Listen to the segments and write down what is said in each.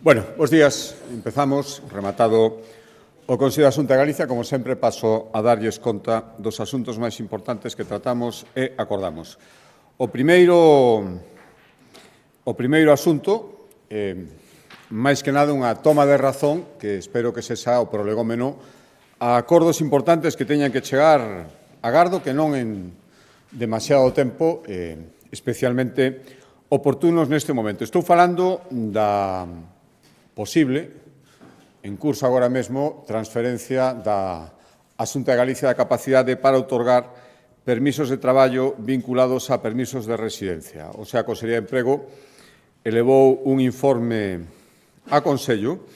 Bueno, bos días. Empezamos, rematado o Consello da Xunta de Galicia. Como sempre, paso a darlles conta dos asuntos máis importantes que tratamos e acordamos. O primeiro asunto, máis que nada, unha toma de razón, que espero que sexa o prolegómeno, a acordos importantes que teñan que chegar, agardo que non en demasiado tempo, especialmente oportunos neste momento. Estou falando da posible, en curso agora mesmo, transferencia da Xunta de Galicia da capacidade para outorgar permisos de traballo vinculados a permisos de residencia. O sea, a Consellería de Emprego elevou un informe a Consello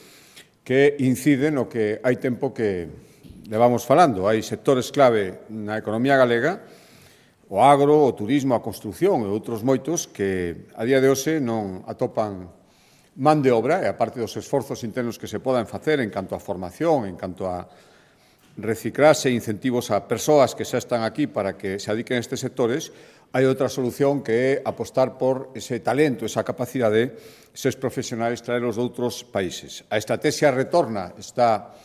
que incide no que hai tempo que levamos falando. Hai sectores clave na economía galega, o agro, o turismo, a construción e outros moitos que a día de hoxe non atopan man de obra, e a parte dos esforzos internos que se podan facer en canto a formación, en canto a reciclarse e incentivos a persoas que xa están aquí para que se adiquen a estes sectores, hai outra solución que é apostar por ese talento, esa capacidade, eses profesionais, traelos de outros países. A estrategia Retorna está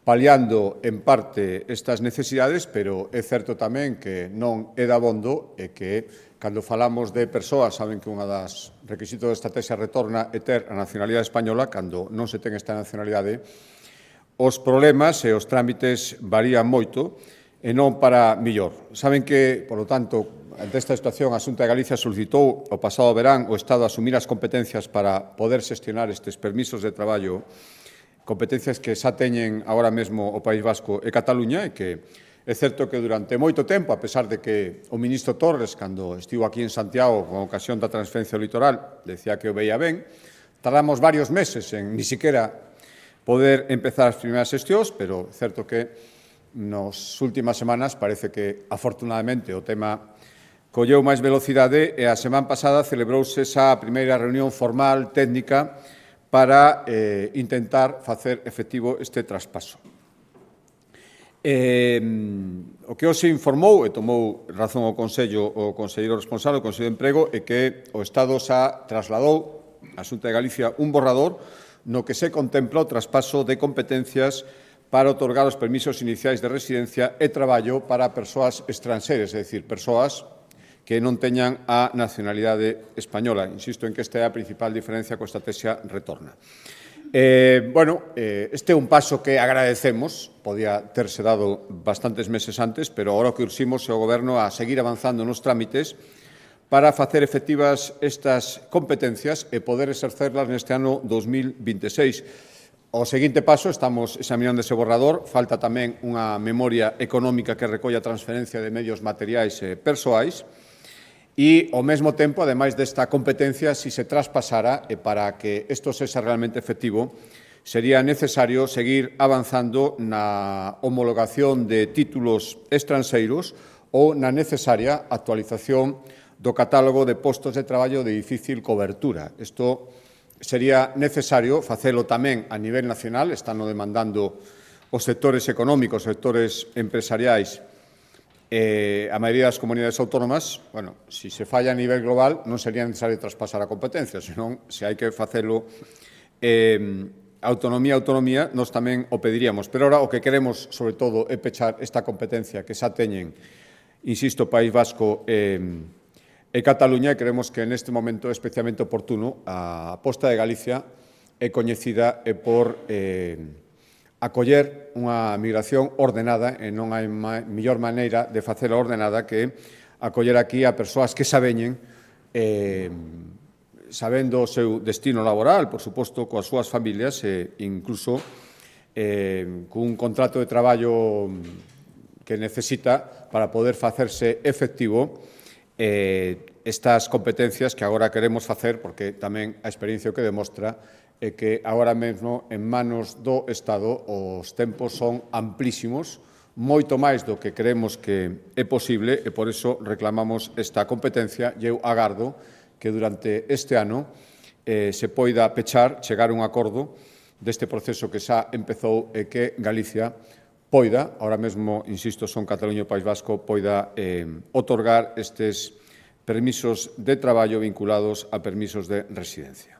paliando en parte estas necesidades, pero é certo tamén que non é dabondo e que cando falamos de persoas, saben que unha das requisitos da estrategia Retorna é ter a nacionalidade española. Cando non se ten esta nacionalidade, os problemas e os trámites varían moito e non para millor. Saben que, polo tanto, ante esta situación, a Xunta de Galicia solicitou o pasado verán o Estado asumir as competencias para poder xestionar estes permisos de traballo, competencias que xa teñen agora mesmo o País Vasco e Cataluña, e que é certo que durante moito tempo, a pesar de que o ministro Torres, cando estivo aquí en Santiago con ocasión da transferencia do litoral, decía que o veía ben, tardamos varios meses en ni siquiera poder empezar as primeiras xestións, pero é certo que nas últimas semanas parece que, afortunadamente, o tema colleu máis velocidade e a semana pasada celebrouse esa primeira reunión formal, técnica, para intentar facer efectivo este traspaso. O que hoxe informou e tomou razón o Consello, o conselleiro responsable, o Consello de Emprego, é que o Estado xa trasladou á Xunta de Galicia un borrador no que se contempla o traspaso de competencias para outorgar os permisos iniciais de residencia e traballo para persoas estranxeiras, é dicir, persoas que non teñan a nacionalidade española. Insisto en que esta é a principal diferencia coa estrategia Retorna. Este é un paso que agradecemos, podía terse dado bastantes meses antes, pero agora o que urximos é o Goberno a seguir avanzando nos trámites para facer efectivas estas competencias e poder exercerlas neste ano 2026. O seguinte paso, estamos examinando ese borrador, falta tamén unha memoria económica que recolla a transferencia de medios materiais e persoais, e, ao mesmo tempo, ademais desta competencia, si se traspasara, e para que isto sexa realmente efectivo, sería necesario seguir avanzando na homologación de títulos estranxeiros ou na necesaria actualización do catálogo de postos de traballo de difícil cobertura. Isto sería necesario facelo tamén a nivel nacional, están demandando os sectores económicos, os sectores empresariais, a maioría das comunidades autónomas. Bueno, se se falla a nivel global, non sería necesario traspasar a competencia, senón, se hai que facelo autonomía a autonomía, nós tamén o pediríamos. Pero ahora o que queremos, sobre todo, é pechar esta competencia que xa teñen, insisto, País Vasco e Cataluña, e creemos que neste momento é especialmente oportuno. A aposta de Galicia é coñecida por acoller unha migración ordenada, e non hai mellor maneira de facela ordenada que acoller aquí a persoas que xa veñen sabendo o seu destino laboral, por suposto, coas súas familias, e incluso cun contrato de traballo que necesita para poder facerse efectivo estas competencias que agora queremos facer, porque tamén a experiencia o que demostra é que agora mesmo en manos do Estado os tempos son amplísimos, moito máis do que creemos que é posible, e por iso reclamamos esta competencia, e eu agardo que durante este ano se poida pechar, chegar a un acordo deste proceso que xa empezou, e que Galicia poida, ahora mesmo, insisto, son Cataluña e País Vasco, poida outorgar estes permisos de traballo vinculados a permisos de residencia.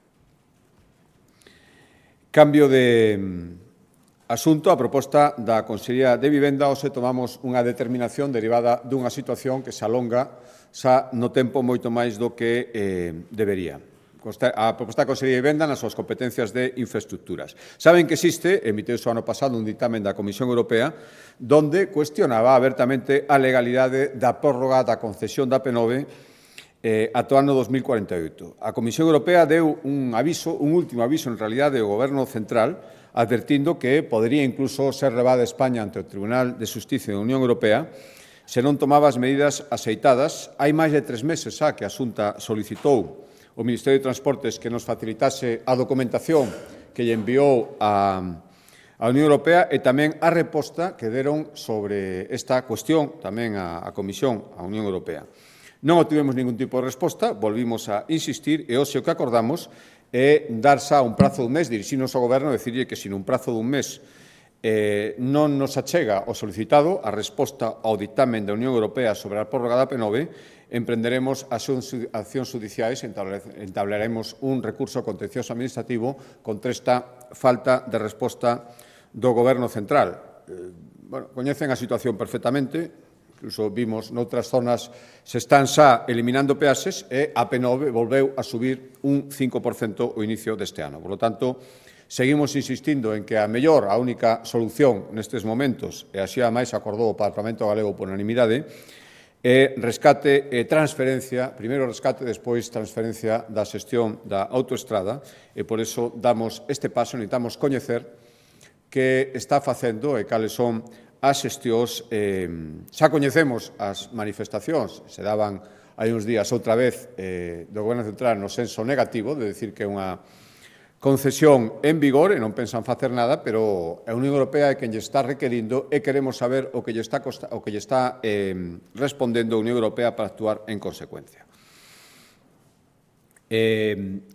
Cambio de asunto. A proposta da Consellería de Vivenda, hoxe tomamos unha determinación derivada dunha situación que se alonga xa no tempo moito máis do que debería. A proposta da Consellería de Vivenda nas súas competencias de infraestructuras. Saben que existe, emiteuse o ano pasado un ditamen da Comisión Europea, donde cuestionaba abertamente a legalidade da prórroga da concesión da P9 ata o ano 2048. A Comisión Europea deu un último aviso, en realidade, ao Goberno central, advertindo que podería incluso ser levada España ante o Tribunal de Xustiza da Unión Europea se non tomaba as medidas axeitadas. Hai máis de 3 meses xa que a Xunta solicitou ao Ministerio de Transportes que nos facilitase a documentación que lle enviou a Unión Europea e tamén a resposta que deron sobre esta cuestión tamén a Comisión, a Unión Europea. Non obtivemos ningún tipo de resposta, volvimos a insistir e hoxe o que acordamos é dar xa un prazo dun mes, dirixirnos ao Goberno e dicirlle que se nun prazo dun mes non nos achega o solicitado a resposta ao dictamen da Unión Europea sobre a prórroga da P9, emprenderemos accións judiciais e entablaremos un recurso contencioso administrativo contra esta falta de resposta do Goberno central. Coñecen a situación perfectamente. Incluso vimos noutras zonas se están xa eliminando peaxes e a P9 volveu a subir un 5% o inicio deste ano. Por lo tanto, seguimos insistindo en que a única solución nestes momentos, e así a máis acordou o Parlamento Galego por unanimidade, é rescate e transferencia, primeiro rescate, despois transferencia da xestión da autoestrada, e por iso damos este paso, necesitamos coñecer que está facendo e cales son as xestións. Xa coñecemos as manifestacións, se daban hai uns días outra vez do Goberno Central no senso negativo, de decir que é unha concesión en vigor e non pensan facer nada, pero a Unión Europea é quen lle está requerindo e queremos saber o que lle está respondendo a Unión Europea para actuar en consecuencia.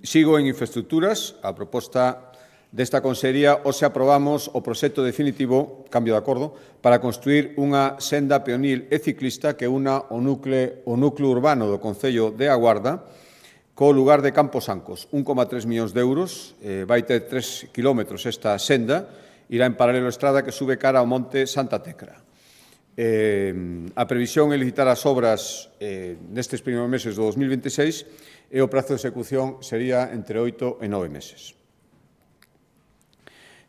Sigo en infraestructuras. A proposta desta Consellería, hoxe aprobamos o proxecto definitivo, cambio de acordo, para construir unha senda peonil e ciclista que una o núcleo urbano do Concello de A Guarda co lugar de Camposancos. 1,3 millóns de euros, vai ter 3 kilómetros esta senda, irá en paralelo a estrada que sube cara ao monte Santa Tecra. A previsión é licitar as obras nestes primeiros meses do 2026 e o prazo de execución sería entre 8 e 9 meses.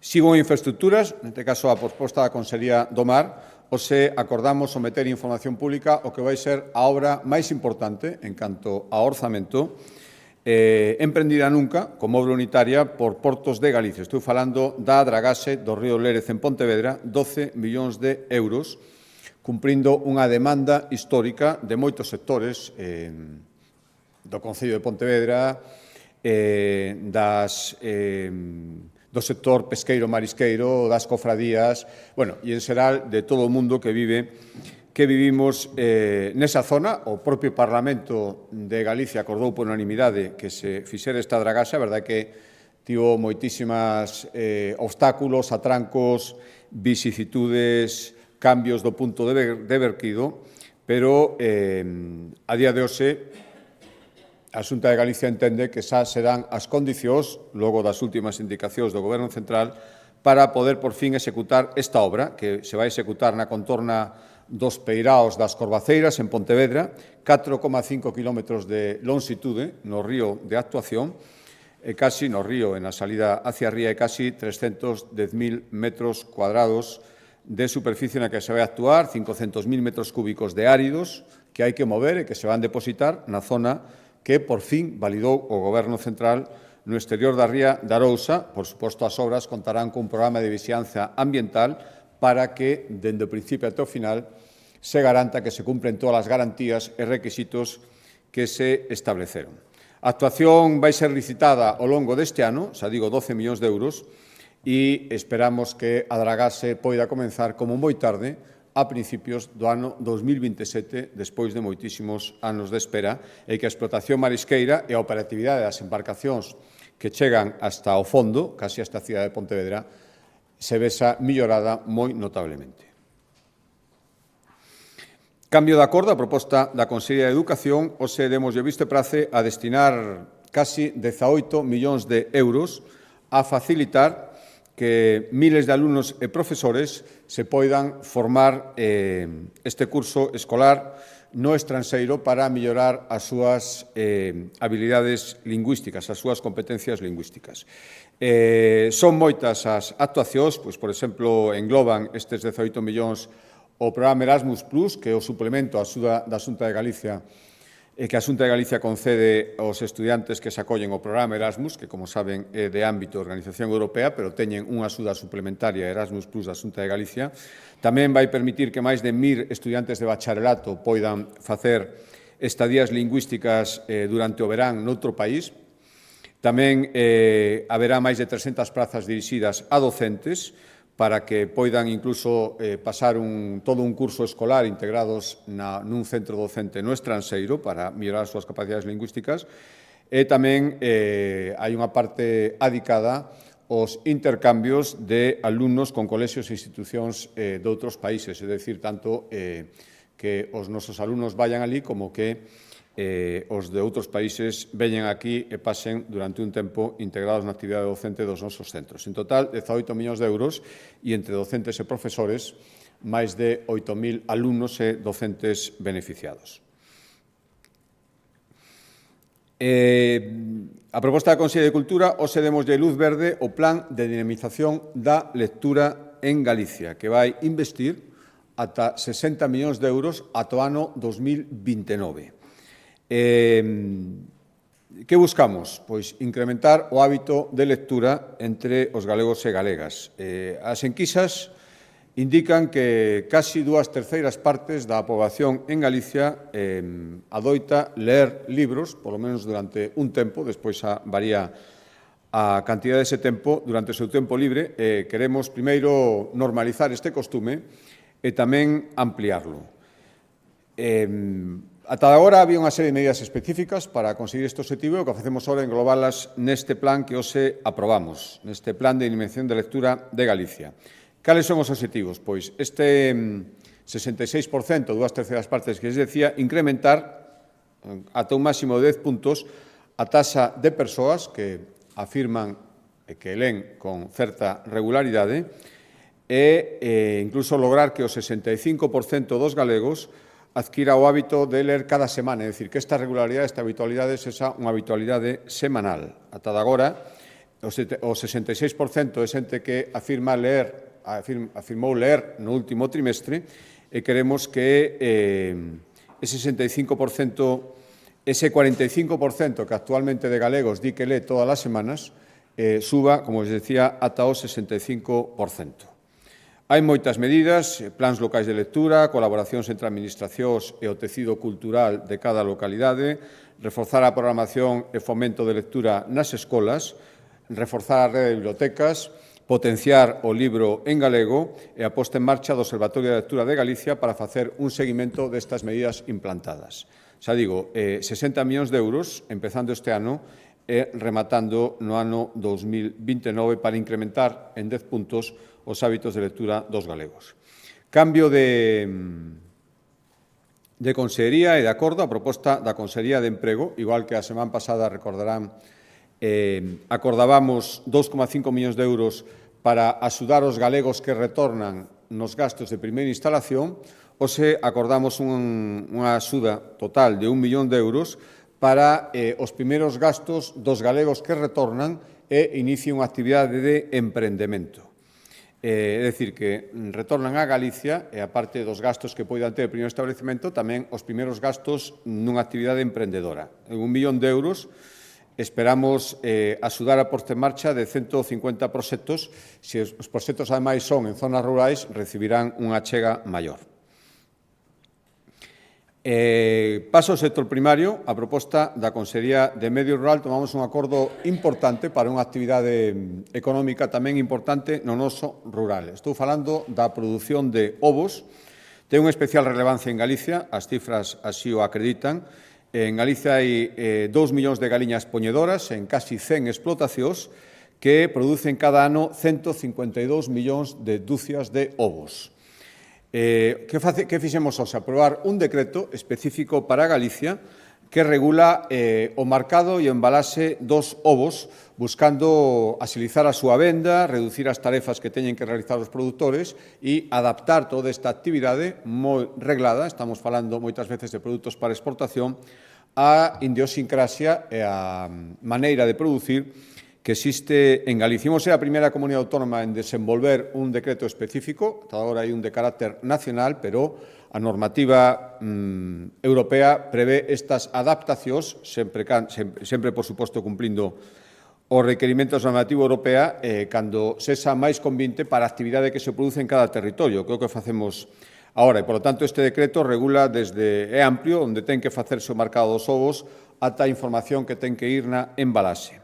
Sigo en infraestructuras, neste caso a proposta da Consellería do Mar. Hoxe acordamos someter información pública o que vai ser a obra máis importante en canto a orzamento emprendida nunca como obra unitaria por Portos de Galicia. Estou falando da dragaxe do río Lérez en Pontevedra, 12 millóns de euros, cumprindo unha demanda histórica de moitos sectores do Concello de Pontevedra, do sector pesqueiro-marisqueiro, das cofradías, e en xeral de todo o mundo que vivimos nesa zona. O propio Parlamento de Galicia acordou por unanimidade que se fixera esta dragaxe. A verdade é que tivo moitísimas obstáculos, atrancos, vicisitudes, cambios do punto de vertido, pero a día de hoxe a Xunta de Galicia entende que xa se dan as condicións, logo das últimas indicacións do Goberno central, para poder por fin executar esta obra, que se vai executar na contorna dos Peiraos das Corvaceiras, en Pontevedra, 4,5 kilómetros de longitude no río de actuación, e casi no río, en a salida hacia ría, e casi 310.000 metros cuadrados de superficie na que se vai actuar, 500.000 metros cúbicos de áridos que hai que mover e que se van depositar na zona que, por fin, validou o Goberno central no exterior da ría de Arousa. Por suposto, as obras contarán cun programa de vixianza ambiental para que, dende o principio até o final, se garanta que se cumplen todas as garantías e requisitos que se estableceron. A actuación vai ser licitada ao longo deste ano, xa digo, 12 millóns de euros, e esperamos que a dragaxe poida comenzar como moi tarde, a principios do ano 2027, despois de moitísimos anos de espera, e que a explotación marisqueira e a operatividade das embarcacións que chegan hasta o fondo, casi hasta a cidade de Pontevedra, se vexa millorada moi notablemente. Cambio de acordo. A proposta da Consellería de Educación, hoxe demos o visto e prace a destinar casi 18 millóns de euros a facilitar que miles de alumnos e profesores se poidan formar este curso escolar no estranxeiro para mellorar as súas habilidades lingüísticas, as súas competencias lingüísticas. Son moitas as actuacións, pois, por exemplo, engloban estes 18 millóns o programa Erasmus+, que é o suplemento á axuda da Xunta de Galicia, que a Xunta de Galicia concede aos estudiantes que se acollen ao programa Erasmus, que, como saben, é de ámbito da Organización Europea, pero teñen unha axuda suplementaria Erasmus Plus da Xunta de Galicia. Tamén vai permitir que máis de 1000 estudiantes de bacharelato poidan facer estadías lingüísticas durante o verán noutro país. Tamén haberá máis de 300 prazas dirixidas a docentes, para que poidan incluso pasar todo un curso escolar integrados nun centro docente no estranxeiro para mellorar as súas capacidades lingüísticas. E tamén hai unha parte adicada aos intercambios de alumnos con colexios e institucións de outros países, é dicir, tanto que os nosos alumnos vayan ali como que os de outros países veñen aquí e pasen durante un tempo integrados na actividade docente dos nosos centros. En total, 18 millóns de euros e entre docentes e profesores, máis de 8.000 alumnos e docentes beneficiados. A proposta da Consellería de Cultura, hoxe demoslle luz verde o plan de dinamización da lectura en Galicia, que vai investir ata 60 millóns de euros ata o ano 2029. Que buscamos? Pois incrementar o hábito de lectura entre os galegos e galegas. As enquisas indican que casi 2/3 partes da poboación en Galicia adoita ler libros, polo menos durante un tempo, despois varía a cantidad dese tempo durante o seu tempo libre. Queremos primeiro normalizar este costume e tamén ampliarlo. Ata agora había unha serie de medidas específicas para conseguir este objetivo e o que facemos agora é englobalas neste plan que hoxe aprobamos, neste plan de dinamización de lectura de Galicia. Cales son os objetivos? Pois este 66%, 2/3 partes que les decía, incrementar ata un máximo de 10 puntos a taxa de persoas que afirman que len con certa regularidade e incluso lograr que o 65% dos galegos adquira o hábito de ler cada semana, é dicir, que esta regularidade, esta habitualidade, sexa unha habitualidade semanal. Ata de agora, o 66% é xente que afirmou ler no último trimestre e queremos que ese 65%, ese 45% que actualmente de galegos di que lee todas as semanas, suba, como les decía, ata o 65%. Hai moitas medidas, plans locais de lectura, colaboracións entre administracións e o tecido cultural de cada localidade, reforzar a programación e fomento de lectura nas escolas, reforzar a rede de bibliotecas, potenciar o libro en galego e a posta en marcha do Observatorio de Lectura de Galicia para facer un seguimento destas medidas implantadas. Xa digo, 60 millóns de euros, empezando este ano, e rematando no ano 2029 para incrementar en 10 puntos os hábitos de lectura dos galegos. Cambio de Consellería e de acordo a proposta da Consellería de Emprego, igual que a semana pasada, recordarán, acordábamos 2,5 millóns de euros para axudar os galegos que retornan nos gastos de primeira instalación, hoxe acordamos unha axuda total de 1 millón de euros para os primeiros gastos dos galegos que retornan e inician unha actividade de emprendemento. É dicir, que retornan a Galicia e, aparte dos gastos que poidan ter o primeiro establecemento, tamén os primeiros gastos nunha actividade emprendedora. En 1 millón de euros esperamos axudar a posta en marcha de 150 proxectos. Se os proxectos, ademais, son en zonas rurais, recibirán unha achega maior. Paso ao sector primario, a proposta da Consellería de Medio Rural, tomamos un acordo importante para unha actividade económica tamén importante no noso rural. Estou falando da produción de ovos. Ten unha especial relevancia en Galicia, as cifras así o acreditan. En Galicia hai 2 millóns de galiñas poñedoras en casi 100 explotacións que producen cada ano 152 millóns de dúcias de ovos. Que fixemos hoxe? Aprobar un decreto específico para Galicia que regula o marcado e o embalaxe dos ovos, buscando axilizar a súa venda, reducir as tarefas que teñen que realizar os produtores e adaptar toda esta actividade moi reglada, estamos falando moitas veces de produtos para exportación, á idiosincrasia e á maneira de producir que existe en Galicia. Imos ser a primeira comunidade autónoma en desenvolver un decreto específico, ata agora hai un de carácter nacional, pero a normativa europea prevé estas adaptacións, sempre, por suposto, cumplindo os requerimentos da normativa europea cando sexa máis convinte para a actividade que se produce en cada territorio, que é o que facemos agora. E, por lo tanto, este decreto regula é amplio, onde ten que facerse o marcado dos ovos, ata a información que ten que ir na embalaxe.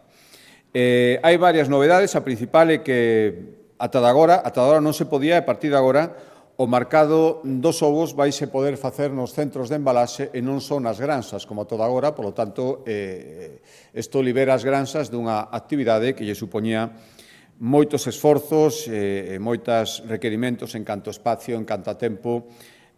Hai varias novedades. A principal é que ata agora non se podía, e a partir de agora o marcado dos ovos vaise poder facer nos centros de embalaxe e non son nas granxas, como toda agora. Por lo tanto, isto libera as granxas dunha actividade que lle supoñía moitos esforzos e moitos requerimentos en canto a espacio, en canto a tempo,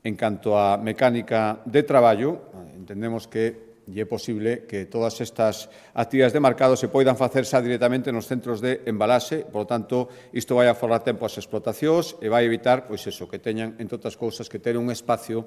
en canto a mecánica de traballo. Entendemos que é posible que todas estas actividades de marcado se poidan facer xa directamente nos centros de embalaxe. Por lo tanto, isto vai aforrar tempo ás explotacións e vai evitar, pois eso, que teñan, entre outras cousas, que ter un espacio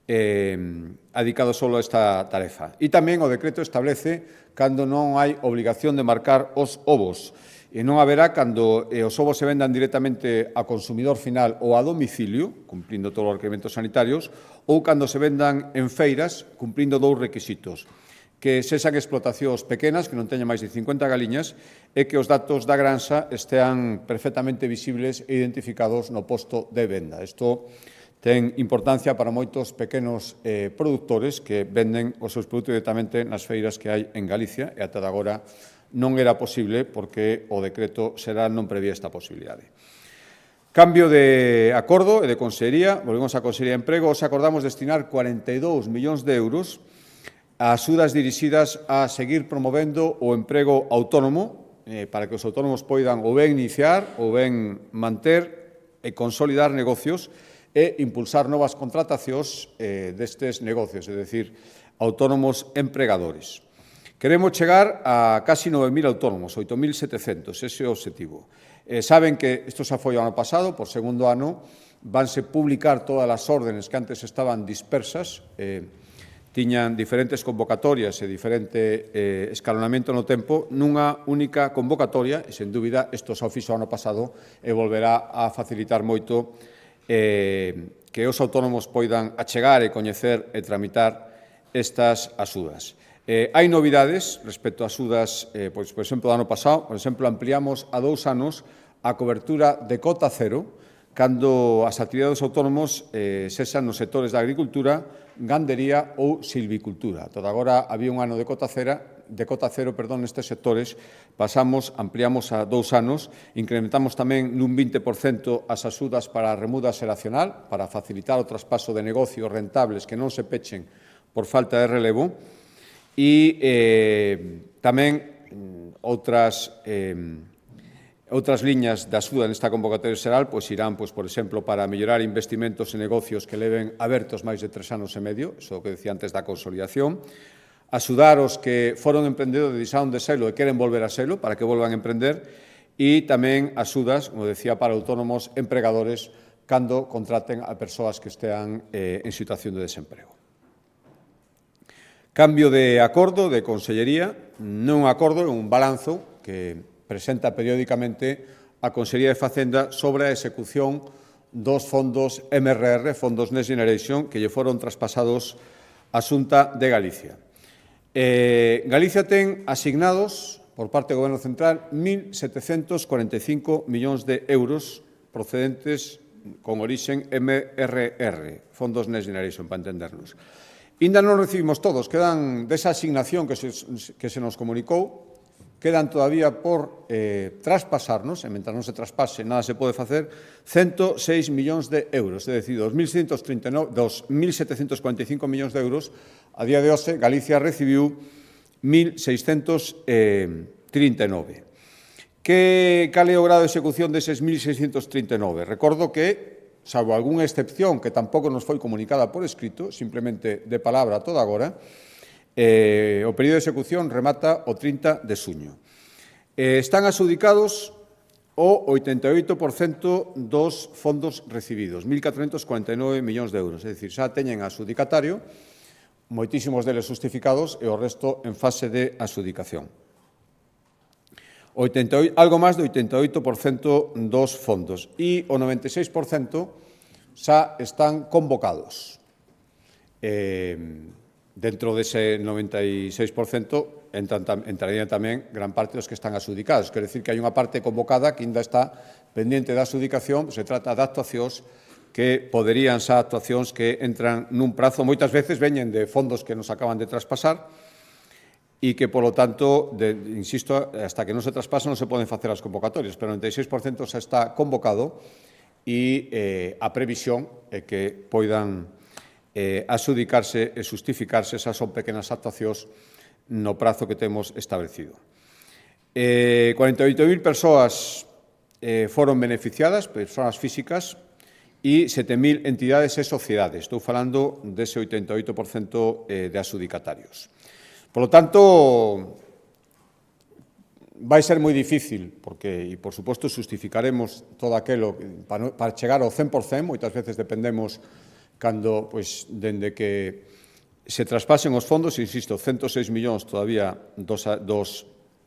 dedicado só a esta tarefa. E tamén o decreto establece cando non hai obligación de marcar os ovos. E non haberá cando os ovos se vendan directamente a consumidor final ou a domicilio, cumplindo todos os requerimentos sanitarios, ou cando se vendan en feiras, cumplindo dous requisitos: que sexan explotacións pequenas, que non teñan máis de 50 galiñas, e que os datos da granxa estean perfectamente visibles e identificados no posto de venda. Isto ten importancia para moitos pequenos produtores que venden os seus produtos directamente nas feiras que hai en Galicia, e ata agora non era posible porque o decreto xeral non prevía esta posibilidade. Cambio de acordo e de Consellería, volvemos á Consellería de Emprego. Os acordamos destinar 42 millóns de euros a axudas dirixidas a seguir promovendo o emprego autónomo para que os autónomos poidan ou ben iniciar ou ben manter e consolidar negocios e impulsar novas contratacións destes negocios, é dicir, autónomos empregadores. Queremos chegar a casi 9.000 autónomos, 8.700, ese é o objetivo. Saben que isto xa foi o ano pasado, por segundo ano, vanse publicar todas as órdenes que antes estaban dispersas, tiñan diferentes convocatorias e diferente escalonamento no tempo, nunha única convocatoria, e, sen dúbida, isto xa o fixo o ano pasado e volverá a facilitar moito que os autónomos poidan achegar e coñecer e tramitar estas axudas. Hai novidades respecto a axudas, por exemplo, do ano pasado. Por exemplo, ampliamos a 2 anos a cobertura de cota cero cando as actividades autónomos sexan nos sectores da agricultura, gandería ou silvicultura. Toda agora había un ano de cota cero nestes sectores, ampliamos a 2 anos, incrementamos tamén nun 20% as axudas para a remuda xeracional, para facilitar o traspaso de negocios rentables que non se pechen por falta de relevo. E tamén outras liñas de axuda nesta convocatoria xeral irán, por exemplo, para mellorar investimentos en negocios que leven abertos máis de 3 anos e medio, iso que decía antes da consolidación, axudar os que foron emprendedores e deixaron de selo e queren volver a selo para que volvan a emprender, e tamén axudas, como decía, para autónomos empregadores cando contraten a persoas que estean en situación de desemprego. Cambio de acordo de Consellería, non un acordo, é un balanzo que presenta periódicamente a Consellería de Facenda sobre a execución dos fondos MRR, fondos Next Generation, que lle foron traspasados á Xunta de Galicia. Galicia ten asignados, por parte do Goberno Central, 1.745 millóns de euros procedentes con orixen MRR, fondos Next Generation, para entendernos. Ainda non recibimos todos, quedan desa asignación que se nos comunicou, quedan todavía por traspasarnos, e mentre non se traspase nada se pode facer, 106 millóns de euros, é dicir, 2.745 millóns de euros. A día de hoxe, Galicia recibiu 1.639. Cal é o grado de execución deses 1.639? Recordo que, salvo algunha excepción que tampouco nos foi comunicada por escrito, simplemente de palabra toda agora, O período de execución remata o 30 de xuño. Están adxudicados o 88% dos fondos recibidos, 1.449 millóns de euros. É dicir, xa teñen adxudicatario, moitísimos deles justificados e o resto en fase de adxudicación. Algo máis do 88% dos fondos e o 96% xa están convocados. Dentro dese 96% entrarían tamén gran parte dos que están adxudicados. Quer decir que hai unha parte convocada que ainda está pendiente da adxudicación, se trata de actuacións que poderían ser actuacións que entran nun prazo, moitas veces veñen de fondos que nos acaban de traspasar e que, polo tanto, insisto, hasta que non se traspasan non se poden facer as convocatorias, pero o 96% xa está convocado e a previsión é que poidan adxudicarse e justificarse, esas son pequenas actuacións no prazo que temos establecido. 48.000 persoas foron beneficiadas, persoas físicas, e 7.000 entidades e sociedades. Estou falando dese 88% de adxudicatarios. Por lo tanto, vai ser moi difícil, porque, e por suposto, justificaremos todo aquilo para chegar ao 100%, moitas veces dependemos cando, dende que se traspasen os fondos, insisto, 106 millóns todavía dos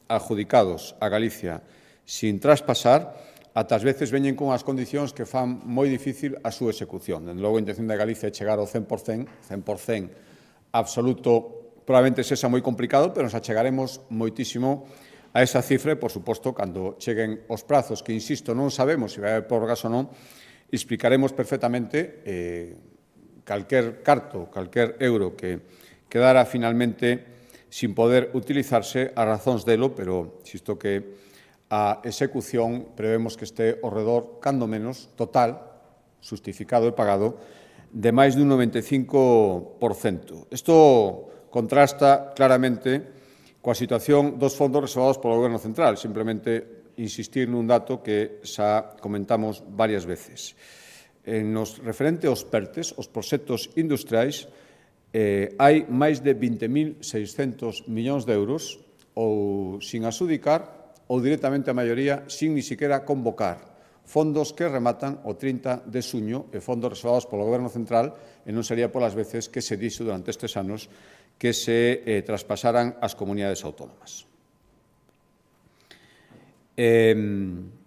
adjudicados a Galicia sin traspasar, ata as veces veñen con as condicións que fan moi difícil a súa execución. Dende logo, a intención de Galicia é chegar ao 100%, 100% absoluto, probablemente sexa moi complicado, pero nos achegaremos moitísimo a esa cifra, por suposto, cando cheguen os prazos, que, insisto, non sabemos se vai haber prórrogas ou non, explicaremos perfectamente calquer carto, calquer euro que quedara finalmente sin poder utilizarse a razóns delo, pero insisto que a execución prevemos que este ao redor, cando menos, total, justificado e pagado, de máis dun 95%. Isto contrasta claramente coa situación dos fondos reservados polo Goberno Central. Simplemente insistir nun dato que xa comentamos varias veces. Nos referente aos PERTES, os proxectos industriais, hai máis de 20.600 millóns de euros ou sin adxudicar ou directamente a maioría sin ni siquiera convocar, fondos que rematan o 30 de xuño e fondos reservados polo Goberno Central, e non sería polas veces que se dixo durante estes anos que se traspasaran as comunidades autónomas.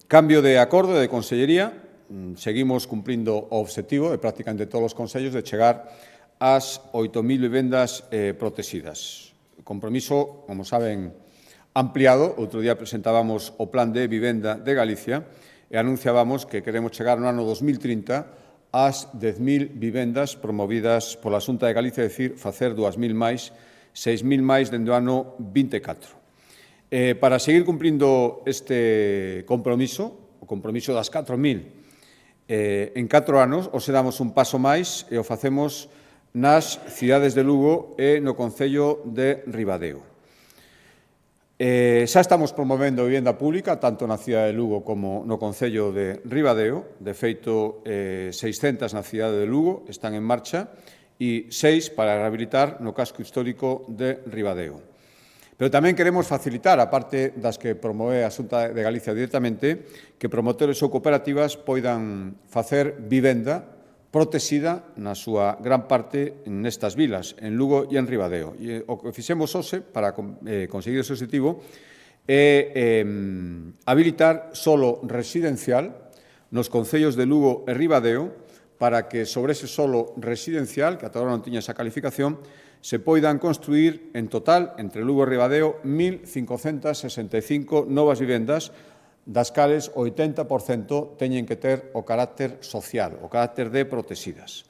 Cambio de acordo de consellería. Seguimos cumprindo o obxectivo de prácticamente todos os consellos de chegar ás 8.000 vivendas protegidas. O compromiso, como saben, ampliado. Outro día presentábamos o Plan de Vivenda de Galicia e anunciábamos que queremos chegar no ano 2030 ás 10.000 vivendas promovidas pola Xunta de Galicia, é dicir, facer 2.000 máis, 6.000 máis dende o ano 24. Para seguir cumprindo este compromiso, o compromiso das 4.000, en 4 anos, hoxe damos un paso máis e o facemos nas cidades de Lugo e no concello de Ribadeo. Xa estamos promovendo vivenda pública, tanto na cidade de Lugo como no concello de Ribadeo. De feito, 600 na cidade de Lugo están en marcha e 6 para rehabilitar no casco histórico de Ribadeo. Pero tamén queremos facilitar, a parte das que promove a Xunta de Galicia directamente, que promotores ou cooperativas poidan facer vivenda protexida na súa gran parte nestas vilas, en Lugo e en Ribadeo. E o que fixemos hoxe para conseguir ese objetivo é habilitar solo residencial nos concellos de Lugo e Ribadeo para que sobre ese solo residencial, que ata agora non tiña esa calificación, se poidan construir en total, entre Lugo e Ribadeo, 1.565 novas vivendas, das cales o 80% teñen que ter o carácter social, o carácter de protegidas.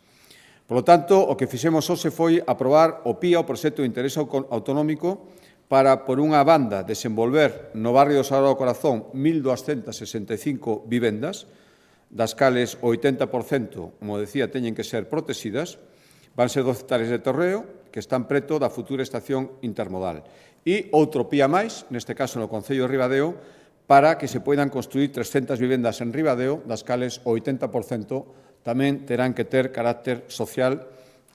Por lo tanto, o que fixemos hoxe foi aprobar o PIA, o Proxecto de Interés Autonómico, para, por unha banda, desenvolver no barrio do Sagrado Corazón 1.265 vivendas, das cales o 80%, como decía, teñen que ser protegidas. Van ser 12 hectáreas de terreo que están preto da futura estación intermodal. E outro pía máis, neste caso no concello de Ribadeo, para que se poidan construir 300 vivendas en Ribadeo, das cales o 80% tamén terán que ter carácter social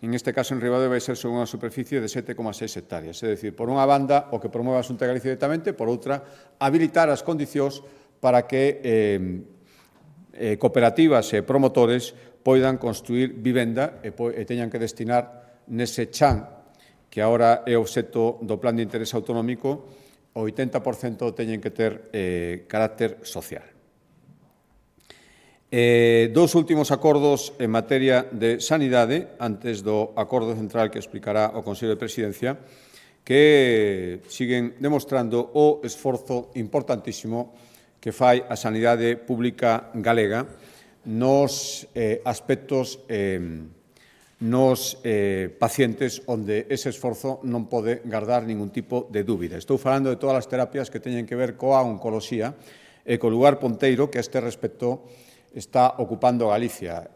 en este caso en Ribadeo vai ser sobre unha superficie de 7,6 hectáreas. É dicir, por unha banda, o que promove a Xunta de Galicia directamente, por outra, habilitar as condicións para que cooperativas e promotores poidan construir vivenda e teñan que destinar nese chan que agora é obxecto do Plan de Interés Autonómico, o 80% teñen que ter carácter social. Dous últimos acordos en materia de sanidade, antes do acordo central que explicará o Consello de Presidencia, que siguen demostrando o esforzo importantísimo que fai a sanidade pública galega nos aspectos nos pacientes onde ese esforzo non pode guardar ningún tipo de dúbida. Estou falando de todas as terapias que teñen que ver coa oncoloxía e co lugar ponteiro que a este respecto está ocupando Galicia.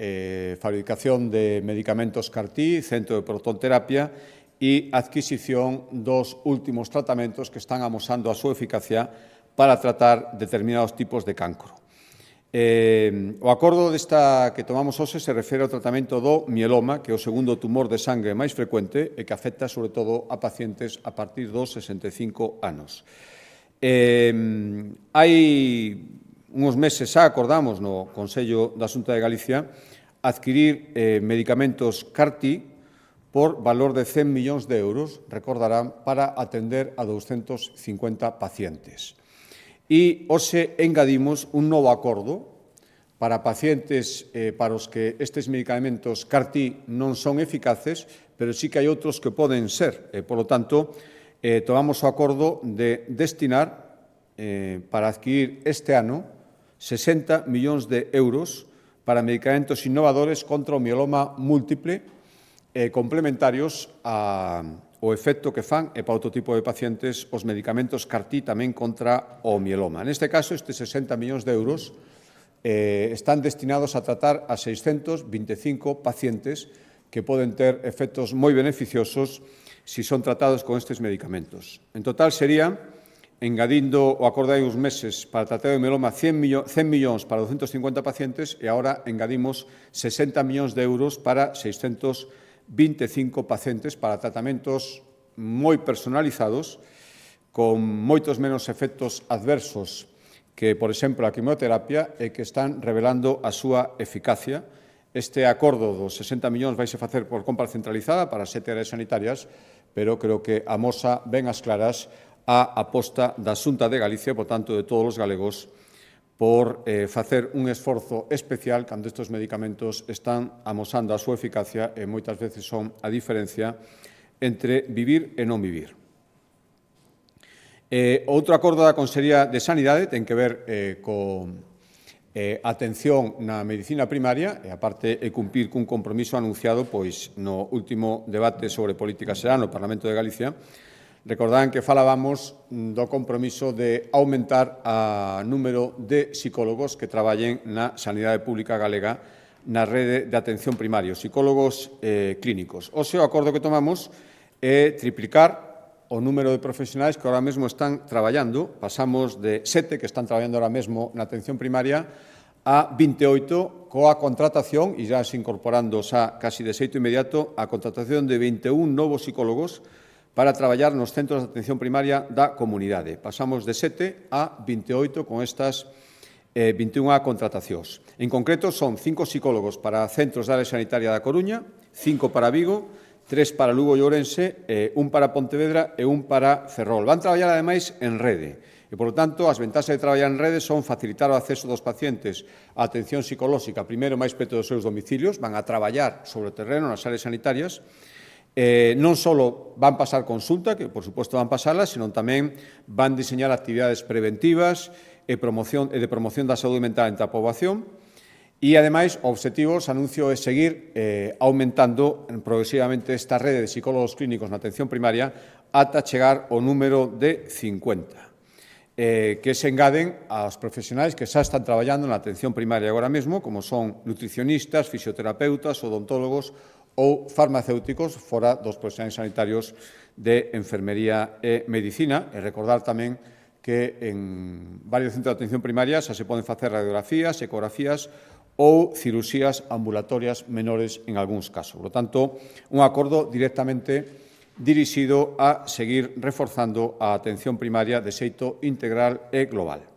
Fabricación de medicamentos CAR-T, centro de protonterapia e adquisición dos últimos tratamentos que están amosando a súa eficacia para tratar determinados tipos de cancro. O acordo que tomamos hoxe se refere ao tratamento do mieloma, que é o segundo tumor de sangue máis frecuente e que afecta, sobre todo, a pacientes a partir dos 65 anos. Hai uns meses xa acordamos no Consello da Xunta de Galicia adquirir medicamentos CAR-T por valor de 100 millóns de euros, recordarán, para atender a 250 pacientes. E hoxe engadimos un novo acordo para pacientes para os que estes medicamentos CAR-T non son eficaces, pero sí que hai outros que poden ser. Por lo tanto, tomamos o acordo de destinar para adquirir este ano 60 millóns de euros para medicamentos innovadores contra o mieloma múltiple complementarios o efecto que fan e para outro tipo de pacientes os medicamentos CAR-T tamén contra o mieloma. Neste caso, estes 60 millóns de euros están destinados a tratar a 625 pacientes que poden ter efectos moi beneficiosos si son tratados con estes medicamentos. En total sería, engadindo o acordo hai uns meses para tratar o mieloma 100 millóns para 250 pacientes e agora engadimos 60 millóns de euros para 625 pacientes para tratamentos moi personalizados, con moitos menos efectos adversos que, por exemplo, a quimioterapia e que están revelando a súa eficacia. Este acordo dos 60 millóns vai se facer por compra centralizada para 7 áreas sanitarias, pero creo que amosa ben as claras a aposta da Xunta de Galicia, por tanto, de todos os galegos, por facer un esforzo especial cando estes medicamentos están amosando a súa eficacia e moitas veces son a diferencia entre vivir e non vivir. Outro acordo da Consellería de Sanidade ten que ver con atención na medicina primaria e, aparte, cumprir cun compromiso anunciado no último debate sobre política xeral no Parlamento de Galicia. Recordarán que falábamos do compromiso de aumentar o número de psicólogos que traballen na sanidade pública galega na rede de atención primaria, psicólogos clínicos. Hoxe o acordo que tomamos é triplicar o número de profesionais que ahora mesmo están traballando. Pasamos de 7 que están traballando ahora mesmo na atención primaria a 28 coa contratación, e já se incorporando xa casi de xeito inmediato, a contratación de 21 novos psicólogos para traballar nos centros de atención primaria da comunidade. Pasamos de 7 a 28 con estas 21 contratacións. En concreto, son 5 psicólogos para centros da área sanitaria da Coruña, 5 para Vigo, 3 para Lugo e Ourense, 1 para Pontevedra e 1 para Ferrol. Van traballar, ademais, en rede. E, por lo tanto, as ventaxas de traballar en rede son facilitar o acceso dos pacientes á atención psicolóxica, primeiro máis preto dos seus domicilios, van a traballar sobre o terreno nas áreas sanitarias. Non só van pasar consulta, que, por suposto, van pasarlas, sino tamén van diseñar actividades preventivas e de promoción da saúde mental entre a poboación. E, ademais, o objetivo, os anuncio, é seguir aumentando progresivamente esta rede de psicólogos clínicos na atención primaria ata chegar ao número de 50, que se engaden aos profesionais que xa están traballando na atención primaria agora mesmo, como son nutricionistas, fisioterapeutas, odontólogos ou farmacéuticos fora dos profesionais sanitarios de enfermería e medicina. E recordar tamén que en varios centros de atención primaria xa se poden facer radiografías, ecografías ou cirurxías ambulatorias menores en algúns casos. Por lo tanto, un acordo directamente dirixido a seguir reforzando a atención primaria de xeito integral e global.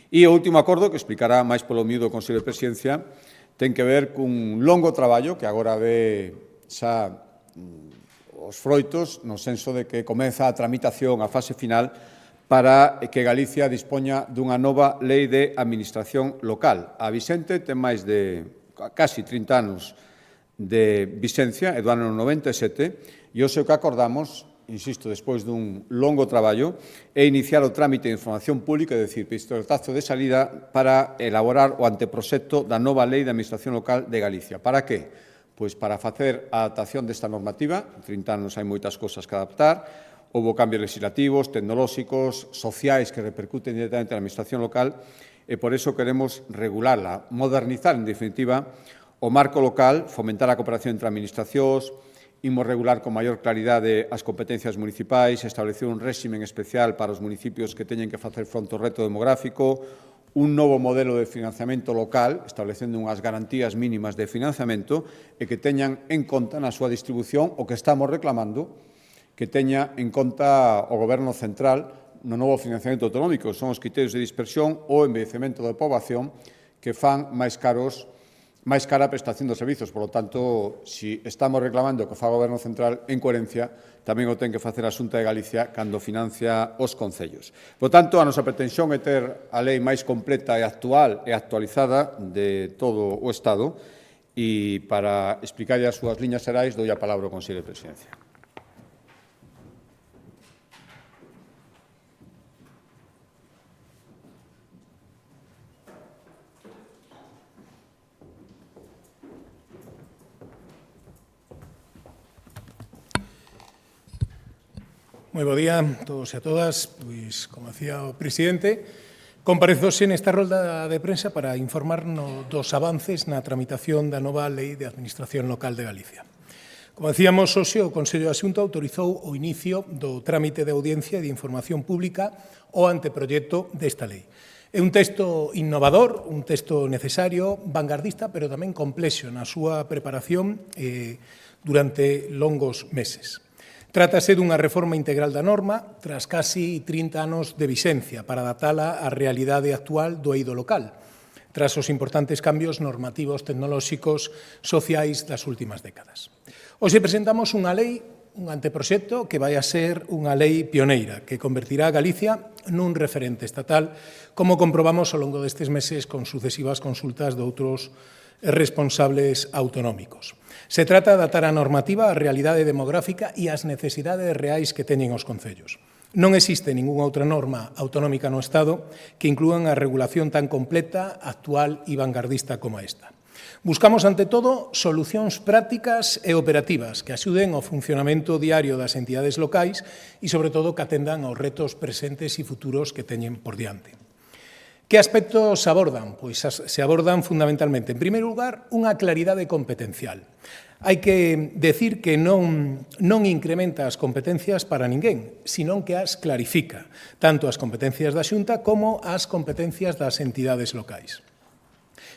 E o último acordo, que explicará máis polo miúdo o Consello de Presidencia, ten que ver cun longo traballo que agora ve xa os froitos, no senso de que comeza a tramitación, a fase final, para que Galicia dispoña dunha nova lei de administración local. A Vicente ten máis de casi 30 anos de vixencia, é do ano 97, e hoxe o que acordamos, insisto, despois dun longo traballo, é iniciar o trámite de información pública, é dicir, pistoletazo de salida para elaborar o anteproxecto da nova lei de administración local de Galicia. Para que? Pois para facer a adaptación desta normativa, en 30 anos hai moitas cousas que adaptar, houve cambios legislativos, tecnolóxicos, sociais que repercuten directamente na administración local e por iso queremos regularla, modernizar, en definitiva, o marco local, fomentar a cooperación entre administracións, imos regular con maior claridade as competencias municipais, establecer un réximen especial para os municipios que teñen que facer fronte ao reto demográfico, un novo modelo de financiamento local, establecendo unhas garantías mínimas de financiamento e que teñan en conta na súa distribución o que estamos reclamando, que teña en conta o Goberno central no novo financiamento autonómico, son os criterios de dispersión ou envellecemento da poboación que fan máis cara a prestación dos servizos. Por lo tanto, si estamos reclamando que o faga o Goberno central en coherencia, tamén o ten que facer a Xunta de Galicia cando financia os concellos. Por tanto, a nosa pretensión é ter a lei máis completa e actual e actualizada de todo o Estado e para explicar as súas liñas xerais dou a palabra ao Consello de Presidencia. Moi bo día a todos e a todas. Pois, como decía o presidente, comparezose nesta rolda de prensa para informarnos dos avances na tramitación da nova Lei de Administración Local de Galicia. Como decíamos, hoxe o Consello de Xunta autorizou o inicio do trámite de audiencia e de información pública ao anteproxecto desta lei. É un texto innovador, un texto necesario, vanguardista, pero tamén complexo na súa preparación durante longos meses. Trátase dunha reforma integral da norma tras casi 30 anos de vixencia para adaptala á realidade actual do eido local, tras os importantes cambios normativos, tecnolóxicos, sociais das últimas décadas. Hoxe presentamos unha lei, un anteproxecto que vai a ser unha lei pioneira que convertirá a Galicia nun referente estatal, como comprobamos ao longo destes meses con sucesivas consultas de outros responsables autonómicos. Se trata de adaptar a normativa á realidade demográfica e ás necesidades reais que teñen os concellos. Non existe ningunha outra norma autonómica no Estado que inclúan a regulación tan completa, actual e vanguardista como esta. Buscamos, ante todo, solucións prácticas e operativas que axuden ao funcionamento diario das entidades locais e, sobre todo, que atendan aos retos presentes e futuros que teñen por diante. Que aspectos se abordan? Pois se abordan fundamentalmente, en primeiro lugar, unha claridade competencial. Hai que decir que non incrementa as competencias para ninguén, senón que as clarifica, tanto as competencias da Xunta como as competencias das entidades locais.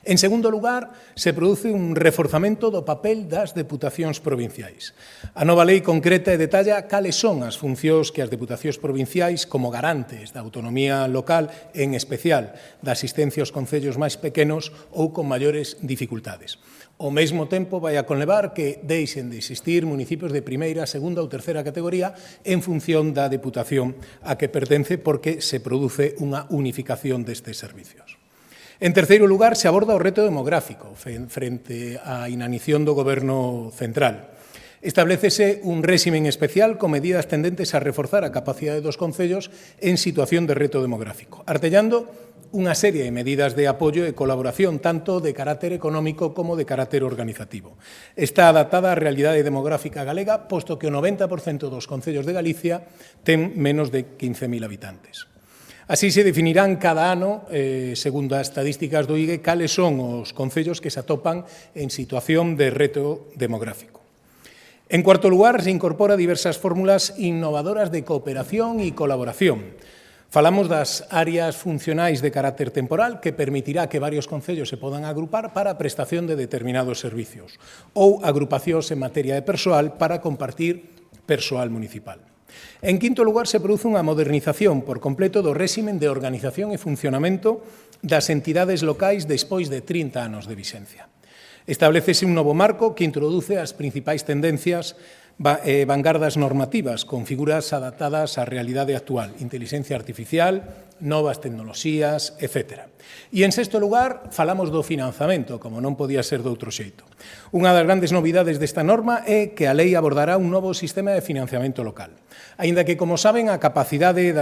En segundo lugar, se produce un reforzamento do papel das deputacións provinciais. A nova lei concreta e detalla cales son as funcións que as deputacións provinciais, como garantes da autonomía local, en especial da asistencia aos concellos máis pequenos ou con maiores dificultades. Ao mesmo tempo, vai a conlevar que deixen de existir municipios de primeira, segunda ou terceira categoría en función da deputación a que pertence, porque se produce unha unificación destes servicios. En terceiro lugar, se aborda o reto demográfico frente á inanición do Goberno central. Establécese un réximen especial con medidas tendentes a reforzar a capacidade dos concellos en situación de reto demográfico, artellando unha serie de medidas de apoio e colaboración tanto de carácter económico como de carácter organizativo. Está adaptada á realidade demográfica galega, posto que o 90% dos concellos de Galicia ten menos de 15.000 habitantes. Así se definirán cada ano, segundo as estadísticas do IGE, cales son os concellos que se atopan en situación de reto demográfico. En cuarto lugar, se incorpora diversas fórmulas innovadoras de cooperación e colaboración. Falamos das áreas funcionais de carácter temporal que permitirá que varios concellos se podan agrupar para a prestación de determinados servicios ou agrupacións en materia de persoal para compartir persoal municipal. En quinto lugar, se produce unha modernización por completo do réximen de organización e funcionamento das entidades locais despois de 30 anos de vixencia. Establécese un novo marco que introduce as principais tendencias vanguardas normativas con figuras adaptadas á realidade actual, inteligencia artificial, novas tecnoloxías, etc. E, en sexto lugar, falamos do financiamento, como non podía ser de outro xeito. Unha das grandes novidades desta norma é que a lei abordará un novo sistema de financiamento local. Aínda que, como saben, a capacidade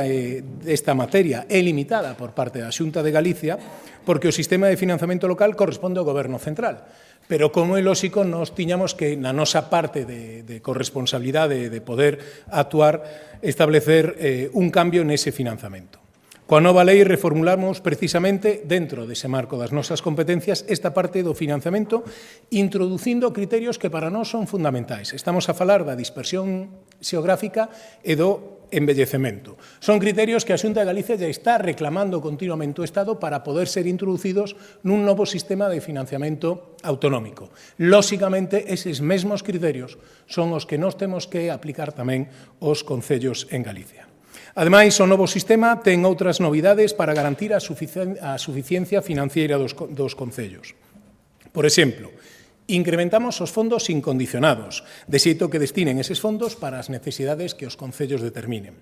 desta materia é limitada por parte da Xunta de Galicia, porque o sistema de financiamento local corresponde ao Goberno central. Pero, como é lóxico, nos tiñamos que, na nosa parte de corresponsabilidade de poder actuar, establecer un cambio nese financiamento. Coa nova lei reformulamos precisamente, dentro dese marco das nosas competencias, esta parte do financiamento, introducindo criterios que para nós son fundamentais. Estamos a falar da dispersión xeográfica e do envellecemento. Son criterios que a Xunta de Galicia já está reclamando continuamente o Estado para poder ser introducidos nun novo sistema de financiamento autonómico. Lóxicamente, eses mesmos criterios son os que nós temos que aplicar tamén aos concellos en Galicia. Ademais, o novo sistema ten outras novidades para garantir a suficiencia financiera dos concellos. Por exemplo, incrementamos os fondos incondicionados, de xeito que destinen eses fondos para as necesidades que os concellos determinen.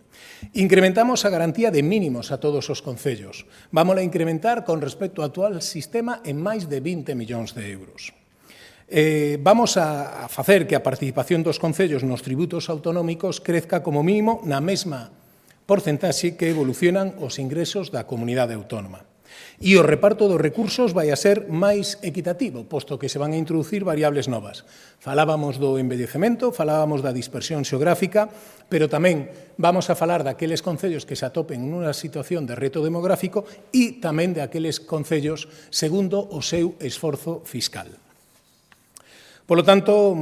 Incrementamos a garantía de mínimos a todos os concellos. Vámola incrementar con respecto ao actual sistema en máis de 20 millóns de euros. Vamos a facer que a participación dos concellos nos tributos autonómicos crezca como mínimo na mesma porcentaxe que evolucionan os ingresos da comunidade autónoma. E o reparto dos recursos vai a ser máis equitativo, posto que se van a introducir variables novas. Falábamos do envellecemento, falábamos da dispersión xeográfica, pero tamén vamos a falar daqueles concellos que se atopen nunha situación de reto demográfico e tamén de aqueles concellos segundo o seu esforzo fiscal. Por lo tanto,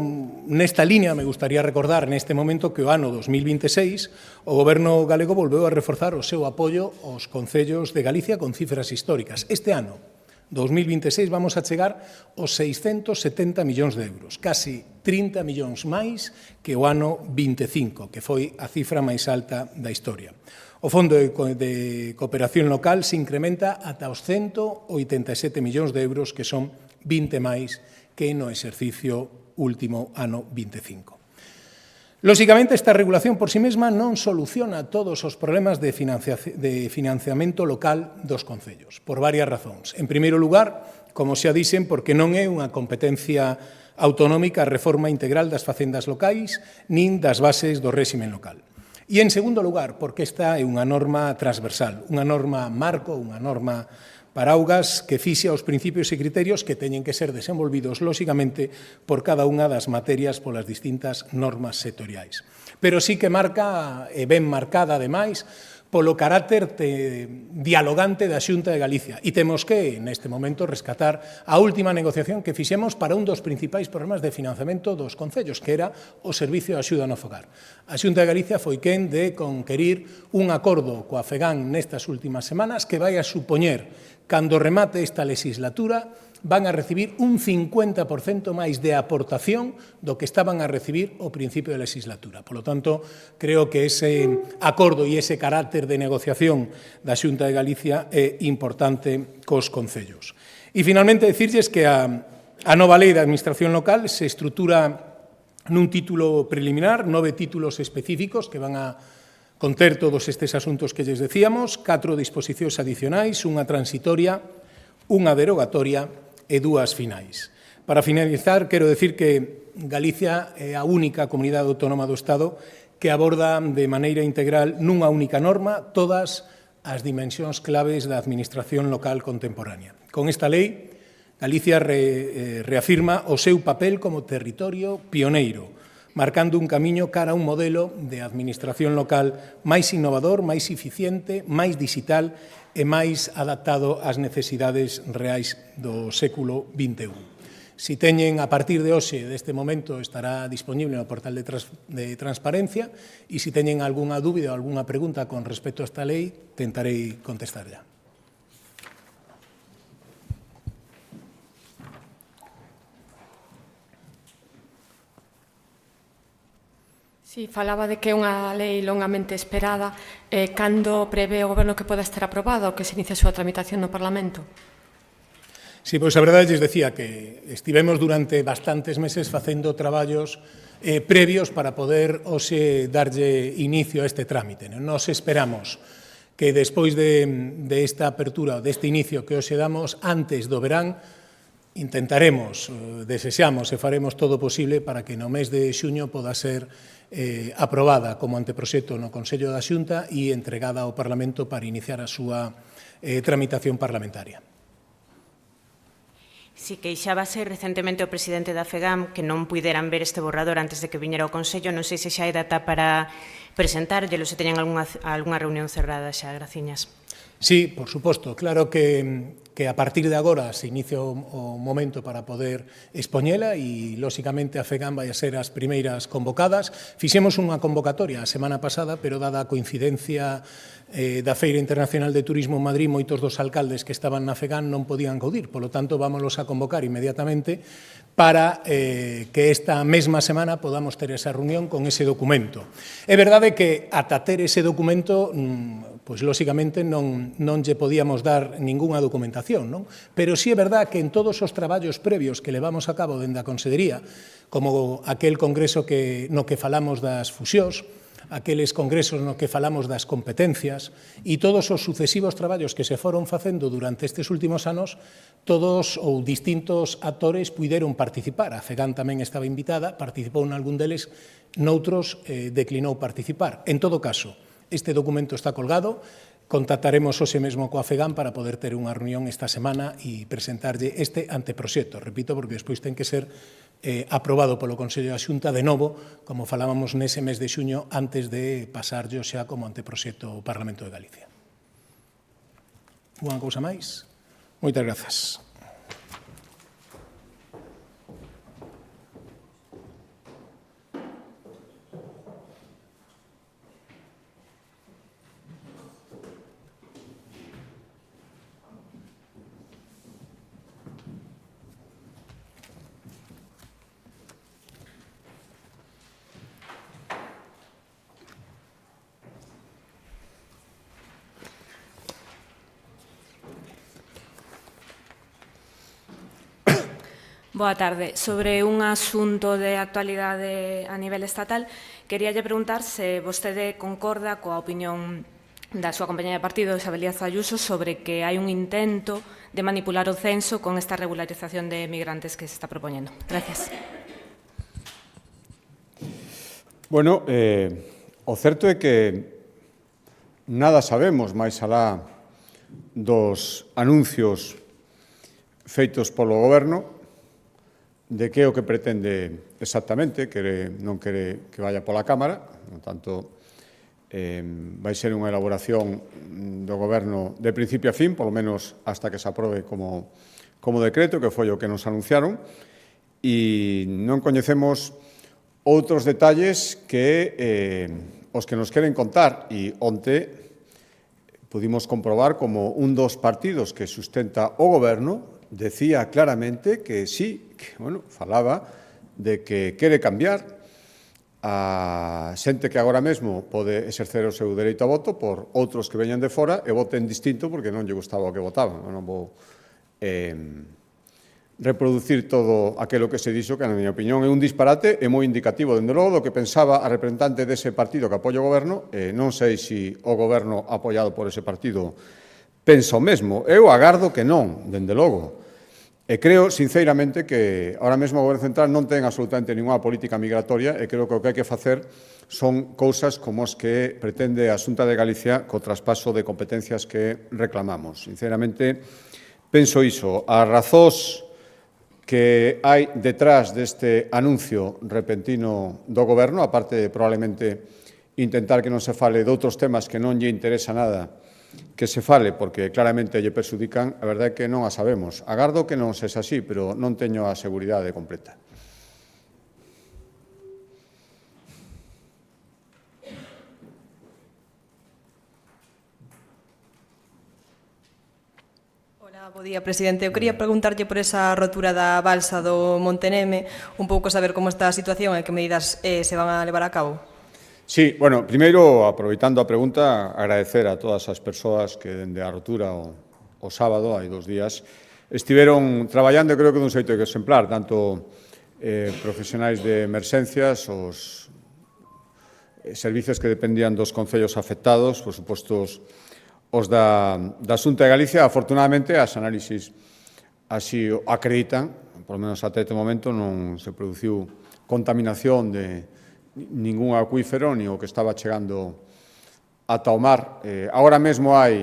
nesta línea, me gustaría recordar neste momento que o ano 2026 o Goberno galego volveu a reforzar o seu apoio aos concellos de Galicia con cifras históricas. Este ano, 2026, vamos a chegar aos 670 millóns de euros, casi 30 millóns máis que o ano 25, que foi a cifra máis alta da historia. O Fondo de Cooperación Local se incrementa ata os 187 millóns de euros, que son 20 máis que no exercicio último ano 25. Lóxicamente, esta regulación por sí mesma non soluciona todos os problemas de financiamento local dos concellos, por varias razóns. En primeiro lugar, como xa dixen, porque non é unha competencia autonómica a reforma integral das facendas locais nin das bases do réximen local. E, en segundo lugar, porque esta é unha norma transversal, unha norma marco, unha norma paraugas que fixa os principios e criterios que teñen que ser desenvolvidos, lóxicamente, por cada unha das materias polas distintas normas sectoriais. Pero sí que marca, e ben marcada, ademais, polo carácter dialogante da Xunta de Galicia. E temos que, neste momento, rescatar a última negociación que fixemos para un dos principais problemas de financiamento dos concellos, que era o Servicio de Axuda no Fogar. A Xunta de Galicia foi quen de conquerir un acordo coa FEGAN nestas últimas semanas que vai a supoñer, cando remate esta legislatura, van a recibir un 50% máis de aportación do que estaban a recibir ao principio da legislatura. Por lo tanto, creo que ese acordo e ese carácter de negociación da Xunta de Galicia é importante cos concellos. E, finalmente, dicirlles que a nova lei de administración local se estrutura nun título preliminar, 9 títulos específicos que van a conter todos estes asuntos que lles decíamos, 4 disposicións adicionais, unha transitoria, unha derogatoria e 2 finais. Para finalizar, quero decir que Galicia é a única comunidade autónoma do Estado que aborda de maneira integral nunha única norma todas as dimensións claves da administración local contemporánea. Con esta lei, Galicia reafirma o seu papel como territorio pioneiro, marcando un camiño cara a un modelo de administración local máis innovador, máis eficiente, máis digital e máis adaptado ás necesidades reais do século XXI. Si teñen, a partir de hoxe, deste momento, estará disponible no portal de transparencia, e se teñen algunha dúbida ou algunha pregunta con respecto a esta lei, tentarei contestar ya. Si, falaba de que é unha lei longamente esperada. Cando prevé o Goberno que poda estar aprobada ou que se inicie a súa tramitación no Parlamento? Sí, pois a verdade lles decía que estivemos durante bastantes meses facendo traballos previos para poder hoxe darlle inicio a este trámite. Nos esperamos que despois de esta apertura, deste inicio que hoxe damos, antes do verán, intentaremos, desexamos e faremos todo o posible para que no mes de xuño poda ser aprobada como anteproxecto no Consello da Xunta e entregada ao Parlamento para iniciar a súa tramitación parlamentaria. Si queixábase recentemente o presidente da FEGAM que non puideran ver este borrador antes de que viñera ao Consello, non sei se xa hai data para presentarllelo, se teñen algunha reunión cerrada xa, graciñas. Sí, por suposto. Claro que a partir de agora se inicia o momento para poder expoñela e, lóxicamente, a FEGAM vai a ser as primeiras convocadas. Fixemos unha convocatoria a semana pasada, pero dada a coincidencia da Feira Internacional de Turismo en Madrid, moitos dos alcaldes que estaban na FEGAM non podían acudir. Polo tanto, vámonos a convocar inmediatamente para que esta mesma semana podamos ter esa reunión con ese documento. É verdade que ata ter ese documento, pois lóxicamente non lle podíamos dar ningunha documentación, non? Pero sí é verdade que en todos os traballos previos que levamos a cabo dende a Consellería, como aquel congreso no que falamos das fusións, aqueles congresos no que falamos das competencias e todos os sucesivos traballos que se foron facendo durante estes últimos anos, todos ou distintos actores puideron participar. A FEGAM tamén estaba invitada, participou en algún deles, noutros declinou participar. En todo caso, este documento está colgado, contactaremos hoxe mesmo coa FEGAM para poder ter unha reunión esta semana e presentarlle este anteproxecto. Repito, porque despois ten que ser aprobado polo Consello da Xunta de novo, como falábamos nese mes de xuño, antes de pasarlo xa como anteproxecto ao Parlamento de Galicia. Unha cousa máis? Moitas grazas. Boa tarde. Sobre un asunto de actualidade a nivel estatal, queríalle preguntar se vostede concorda coa opinión da súa compañera de partido, Isabel Díaz Ayuso, sobre que hai un intento de manipular o censo con esta regularización de migrantes que se está propoñendo. Gracias. Bueno, o certo é que nada sabemos máis alá dos anuncios feitos polo Goberno de que é o que pretende exactamente, non quere que vaya pola Cámara, no tanto, vai ser unha elaboración do Goberno de principio a fin, polo menos hasta que se aprobe como decreto, que foi o que nos anunciaron, e non coñecemos outros detalles que os que nos queren contar, e onte pudimos comprobar como un dos partidos que sustenta o Goberno decía claramente que sí, que, bueno, falaba de que quere cambiar a xente que agora mesmo pode exercer o seu dereito a voto por outros que veñan de fora e voten distinto porque non lle gustaba o que votaban. Non vou reproducir todo aquilo que se dixo, que, na miña opinión, é un disparate e moi indicativo, dende logo, do que pensaba a representante dese partido que apoia o Goberno. Non sei se o Goberno apoiado por ese partido pensa o mesmo. Eu agardo que non, dende logo. E creo, sinceramente, que ahora mesmo o Goberno Central non ten absolutamente ninguna política migratoria e creo que o que hai que facer son cousas como as que pretende a Xunta de Galicia co traspaso de competencias que reclamamos. Sinceramente, penso iso. As razóns que hai detrás deste anuncio repentino do Goberno, aparte de probablemente intentar que non se fale de outros temas que non lle interesa nada que se fale, porque claramente lle perxudican, a verdade é que non a sabemos. Agardo que non sexa así, pero non teño a seguridade completa. Bo día, presidente. Eu quería preguntarlle por esa rotura da balsa do Monteneme, un pouco saber como está a situación e que medidas se van a levar a cabo. Sí, bueno, primeiro, aproveitando a pregunta, agradecer a todas as persoas que dende a rotura o sábado, hai 2 días, estiveron traballando, creo que dun xeito exemplar, tanto profesionais de emerxencias, os servicios que dependían dos concellos afectados, por suposto, os da Xunta de Galicia. Afortunadamente, as análisis así o acreditan, por lo menos até este momento non se produciu contaminación de ningún acuífero, ni o que estaba chegando ata o mar. Agora mesmo hai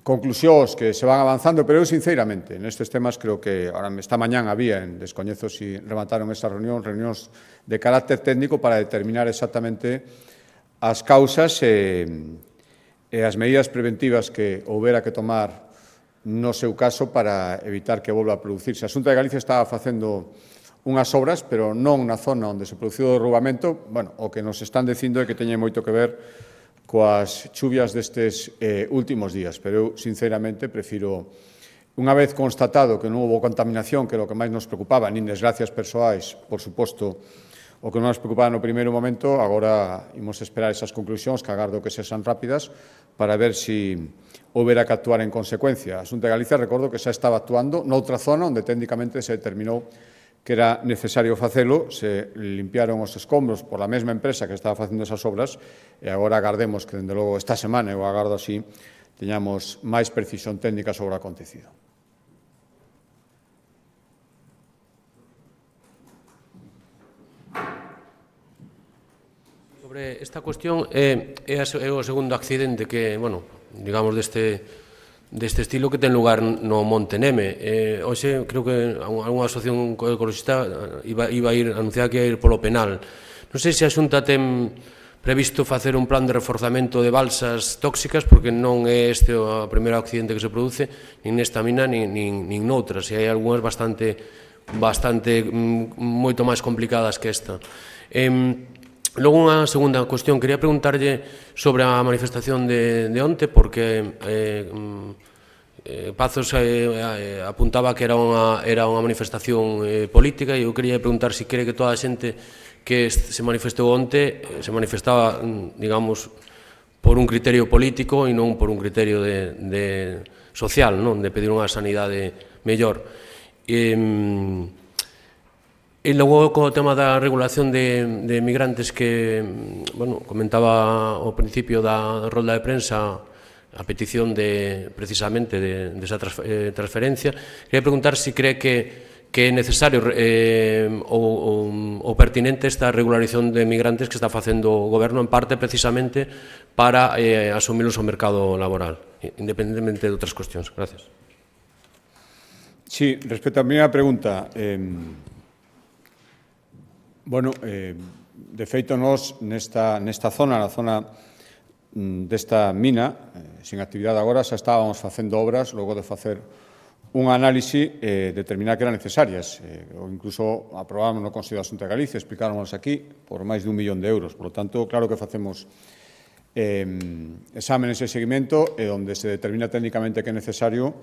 conclusións que se van avanzando, pero eu, sinceramente, nestes temas creo que esta mañán había, descoñezo se remataron esa reunións de carácter técnico para determinar exactamente as causas e as medidas preventivas que houbera que tomar no seu caso para evitar que volva a producirse. A Xunta de Galicia estaba facendo unhas obras, pero non na zona onde se produciu o derrubamento. Bueno, o que nos están dicindo é que teñe moito que ver coas chuvias destes últimos días, pero eu, sinceramente, prefiro, unha vez constatado que non houve contaminación, que é o que máis nos preocupaba, nin desgracias persoais, por suposto, o que non nos preocupaba no primeiro momento, agora imos esperar esas conclusións, que agardo que sexan rápidas, para ver se houbera que actuar en consecuencia. A Xunta de Galicia, recordo que xa estaba actuando noutra zona onde técnicamente se determinou que era necesario facelo, se limpiaron os escombros por a mesma empresa que estaba facendo esas obras, e agora agardemos que, dende logo, esta semana, eu agardo así, teñamos máis precisión técnica sobre o acontecido. Sobre esta cuestión, é o segundo accidente que, bueno, digamos, deste estilo que ten lugar no Monteneme. Hoxe, creo que algunha asociación ecologista iba a ir, anunciar que ia ir polo penal. Non sei se a Xunta ten previsto facer un plan de reforzamento de balsas tóxicas, porque non é este o primeiro accidente que se produce, nin nesta mina, nin noutras, e hai algunhas bastante moito máis complicadas que esta. Logo, unha segunda cuestión, quería preguntarlle sobre a manifestación de onte, porque Pazos apuntaba que era unha manifestación política, e eu quería preguntar se cree que toda a xente que se manifestou onte se manifestaba, digamos, por un criterio político e non por un criterio social, non, de pedir unha sanidade mellor. E logo, co tema da regulación de migrantes que, bueno, comentaba ao principio da rolda de prensa a petición precisamente desa transferencia, quería preguntar se cree que é necesario ou pertinente esta regularización de migrantes que está facendo o Goberno, en parte precisamente para asumilos ao mercado laboral, independentemente de outras cuestións. Gracias. Sí, respecto á primeira pregunta, bueno, de feito, nós nesta zona, na zona desta mina, sin actividade agora, xa estábamos facendo obras, logo de facer un análise determinar que eran necesarias, ou incluso aprobamos no Consello da Xunta de Galicia, explicáramos aquí, por máis de 1 millón de euros. Por lo tanto, claro que facemos exámenes e seguimento, e onde se determina técnicamente que é necesario,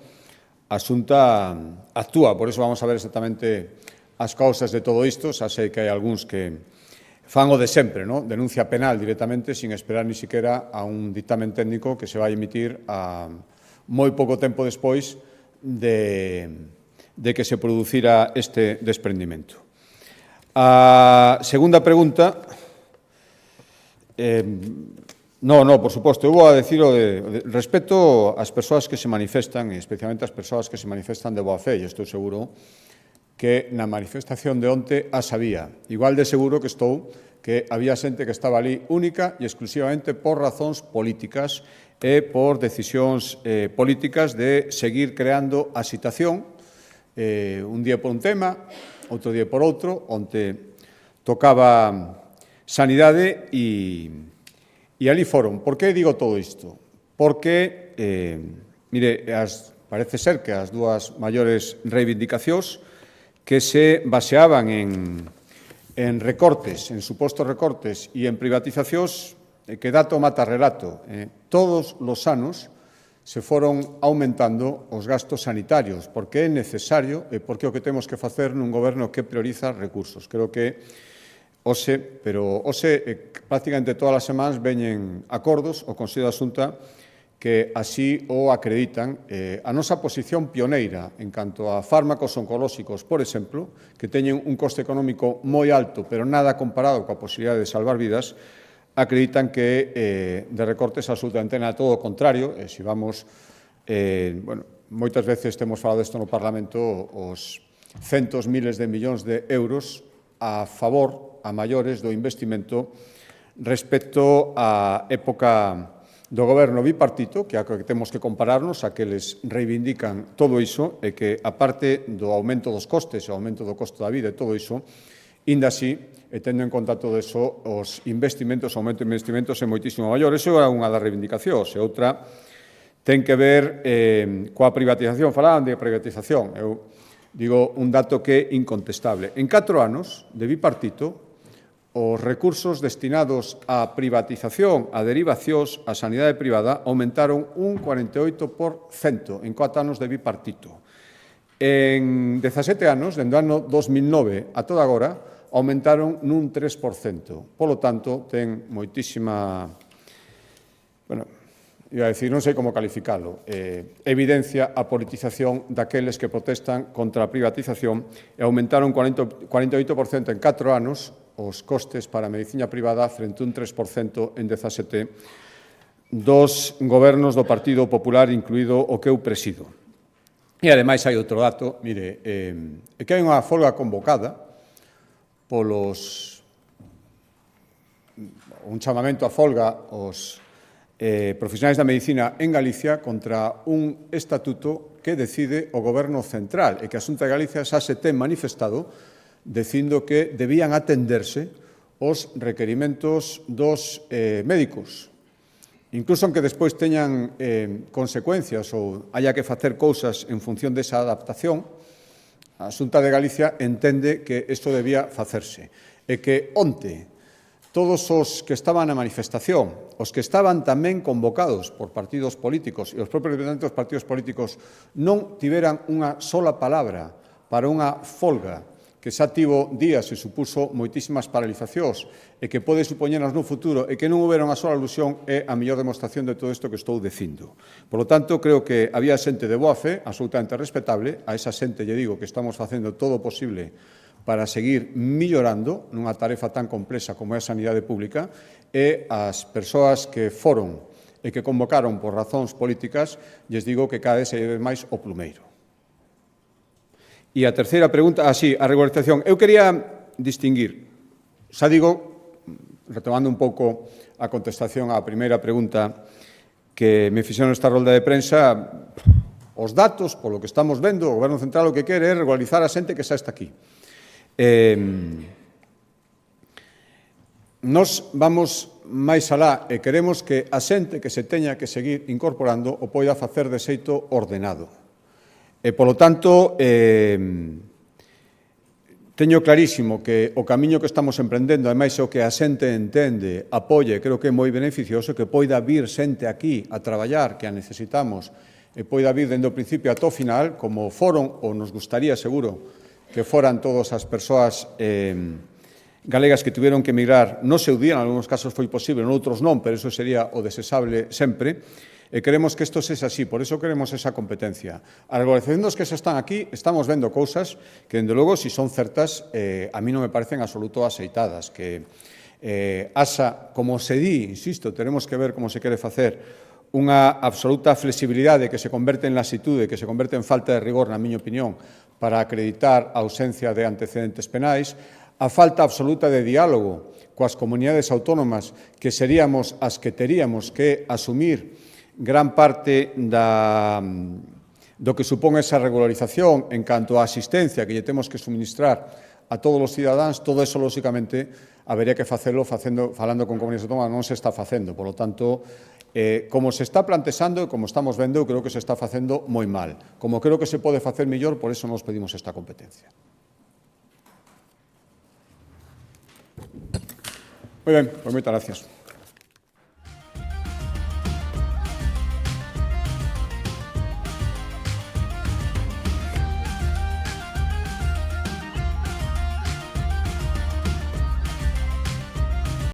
a Xunta actúa. Por iso vamos a ver exactamente as causas de todo isto. Xa sei que hai algúns que fan o de sempre, ¿no? Denuncia penal directamente, sin esperar ni siquiera a un dictamen técnico que se vai emitir a moi pouco tempo despois de que se producira este desprendimento. A segunda pregunta, por suposto, eu vou a decir respecto ás persoas que se manifestan, e especialmente as persoas que se manifestan de boa fe, e estou seguro que na manifestación de onte as había. Igual de seguro que estou que había xente que estaba ali única e exclusivamente por razóns políticas e por decisións políticas de seguir creando a situación, un día por un tema, outro día por outro, onde tocaba sanidade e E ali foron. Por que digo todo isto? Porque, mire, parece ser que as dúas maiores reivindicacións que se baseaban en recortes, en supostos recortes e en privatizacións, que dato mata relato. Todos os anos se foron aumentando os gastos sanitarios, porque é necesario e porque é o que temos que facer nun goberno que prioriza recursos. Creo que hoxe prácticamente todas as semanas veñen acordos o Consello da Xunta que así o acreditan. A nosa posición pioneira en canto a fármacos oncolóxicos, por exemplo, que teñen un coste económico moi alto, pero nada comparado coa posibilidade de salvar vidas, acreditan que de recortes absolutamente nada, todo o contrario. Se vamos, moitas veces temos falado isto no Parlamento, os centos, miles de millóns de euros a favor, a maiores, do investimento respecto á época do goberno bipartito, que é a que temos que compararnos, a que les reivindican todo iso, e que, aparte do aumento dos costes, o aumento do costo da vida e todo iso, inda así, e tendo en conta todo iso, os investimentos, o aumento de investimentos é moitísimo maior. Iso é unha das reivindicacións. E outra ten que ver coa privatización. Falaban de privatización. Eu digo un dato que é incontestable. En 4 anos de bipartito, os recursos destinados á privatización, a derivacións, á sanidade privada, aumentaron un 48% en 4 anos de bipartito. En 17 anos, dende o ano 2009 a toda agora, aumentaron nun 3%. Polo tanto, ten moitísima, iba a decir, non sei como calificalo, evidencia a politización daqueles que protestan contra a privatización, e aumentaron 48% en 4 anos os costes para a medicina privada frente a un 3% en 17 dos gobernos do Partido Popular, incluído o que eu presido. E, ademais, hai outro dato, mire, que hai unha folga convocada un chamamento a folga aos profesionais da medicina en Galicia contra un estatuto que decide o Goberno Central e que a Xunta de Galicia xa se ten manifestado dicindo que debían atenderse os requerimentos dos médicos. Incluso aunque despois teñan consecuencias ou haya que facer cousas en función desa adaptación, a Xunta de Galicia entende que isto debía facerse e que onte todos os que estaban na manifestación, os que estaban tamén convocados por partidos políticos e os propios representantes dos partidos políticos non tiveran unha sola palabra para unha folga que xa tivo días e supuso moitísimas paralizacións e que pode supoñernos no futuro e que non houbera unha sola alusión é a mellor demostración de todo isto que estou dicindo. Por lo tanto, creo que había xente de boa fe, absolutamente respetable. A esa xente lle digo que estamos facendo todo o posible para seguir millorando nunha tarefa tan complexa como é a sanidade pública, e as persoas que foron e que convocaron por razóns políticas, lles digo que cada vez se lleve máis o plumeiro. E a terceira pregunta, a regularización. Eu quería distinguir, xa digo, retomando un pouco a contestación á primeira pregunta que me fixeron nesta rolda de prensa, os datos, polo que estamos vendo, o Goberno Central o que quere é regularizar a xente que xa está aquí. Nos vamos máis alá e queremos que a xente que se teña que seguir incorporando o poida facer de xeito ordenado. E, polo tanto, teño clarísimo que o camiño que estamos emprendendo, ademais, o que a xente entende, apoie, creo que é moi beneficioso, que poida vir xente aquí a traballar, que a necesitamos, e poida vir dende o principio ata o final, como foron, ou nos gustaría, seguro, que foran todas as persoas galegas que tiveron que emigrar no seu día, en algúns casos foi posible, noutros non, pero iso sería o desexable sempre. E queremos que isto sexa así, por iso queremos esa competencia. A regularización dos que xa están aquí, estamos vendo cousas que, dende logo, se son certas, a mí non me parecen absoluto aceitadas, que como se di, insisto, teremos que ver como se quere facer unha absoluta flexibilidade que se converte en lasitude, que se converte en falta de rigor, na miña opinión, para acreditar a ausencia de antecedentes penais, a falta absoluta de diálogo coas comunidades autónomas, que seríamos as que teríamos que asumir gran parte do que supón esa regularización en canto á asistencia que lle temos que suministrar a todos os cidadáns. Todo eso, lóxicamente, habería que facelo falando con comunidades autónomas, non se está facendo. Por lo tanto, como se está plantexando e como estamos vendo, eu creo que se está facendo moi mal. Como creo que se pode facer mellor, por eso nos pedimos esta competencia. Moi ben, pois moitas gracias.